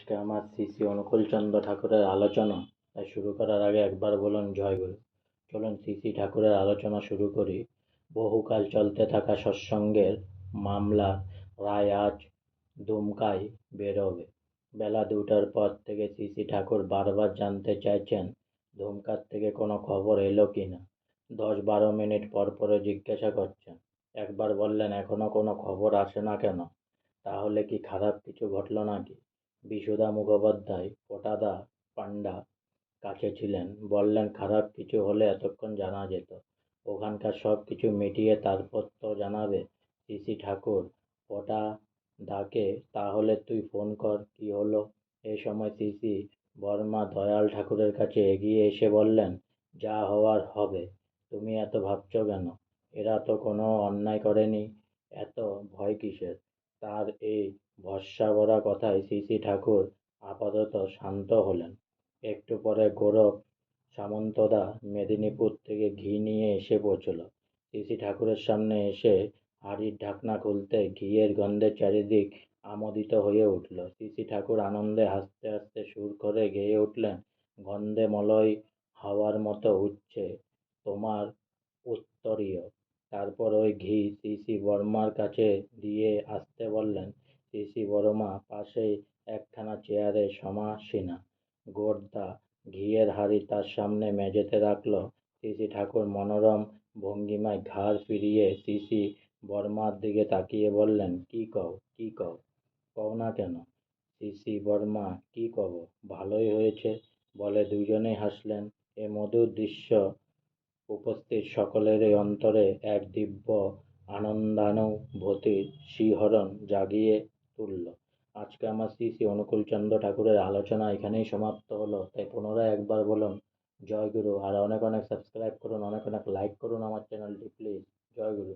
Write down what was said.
আজকে আমার শ্রী শ্রী অনুকূলচন্দ্র ঠাকুরের আলোচনা, তাই শুরু করার আগে একবার বলুন জয়গুরু। চলুন শ্রী শ্রী ঠাকুরের আলোচনা শুরু করি। বহুকাল চলতে থাকা সৎসঙ্গের মামলার রায় আজ দুমকায় বেরোবে। বেলা 2টার পর থেকে শ্রী শ্রী ঠাকুর বারবার জানতে চাইছেন দুমকার থেকে কোনো খবর এলো কি না। 10-12 মিনিট পর পরে জিজ্ঞাসা করছেন। একবার বললেন এখনো কোনো খবর আসে না কেন, তাহলে কি খারাপ কিছু ঘটল নাকি? বিশুদা মুখোপাধ্যায় ফোঁটাদা পাণ্ডা কাছে ছিলেন, বললেন খারাপ কিছু হলে এতক্ষণ জানা যেত। ওখানকার সব কিছু মিটিয়ে তারপর তো জানাবে। শ্রী শ্রী ঠাকুর ফোঁটাদাকে তাহলে তুই ফোন কর, কি হলো? এই সময় শ্রী শ্রী বর্মা দয়াল ঠাকুরের কাছে এগিয়ে এসে বললেন, যা হওয়ার হবে, তুমি এত ভাবছ কেন? এরা তো কোনো অন্যায় করেনি, এত ভয় কিসের? তার এই ভরসাভরা কথায় শ্রী শ্রী ঠাকুর আপাতত শান্ত হলেন। একটু পরে গোরখ সামন্তদা মেদিনীপুর থেকে ঘি নিয়ে এসে পৌঁছল। শ্রী শ্রী ঠাকুরের সামনে এসে হাঁড়ির ঢাকনা খুলতে ঘিয়ের গন্ধে চারিদিক আমোদিত হয়ে উঠল। শ্রী শ্রী ঠাকুর আনন্দে হাসতে হাসতে সুর করে গেয়ে উঠলেন, গন্ধে মলয় হাওয়ার মতো উঠছে তোমার উত্তরীয়। তারপর ওই ঘি শ্রী শ্রী বর্মার কাছে দিয়ে আসতে বললেন। শ্রী শ্রী বর্মা পাশেই একখানা চেয়ারে সমাসীনা। গোর্দা ঘিয়ের হাঁড়ি তার সামনে মেঝেতে রাখল। শ্রী শ্রী ঠাকুর মনোরম ভঙ্গিমায় ঘাড় ফিরিয়ে শ্রী শ্রী বর্মার দিকে তাকিয়ে বললেন, কি কও, কি কও? কও না কেন? শ্রী শ্রী বর্মা, কি কব, ভালোই হয়েছে বলে দুজনেই হাসলেন। এ মধুর দৃশ্য উপস্থিত সকলেরই অন্তরে এক দিব্য আনন্দানুভূতির শিহরণ জাগিয়ে তুলল। আজকে আমার শ্রী শ্রী অনুকূলচন্দ্র ঠাকুরের আলোচনা এখানেই সমাপ্ত হলো। তাই পুনরায় একবার বলুন জয় গুরু। আর অনেক অনেক সাবস্ক্রাইব করুন, অনেক অনেক লাইক করুন আমার চ্যানেলটি প্লিজ। জয় গুরু।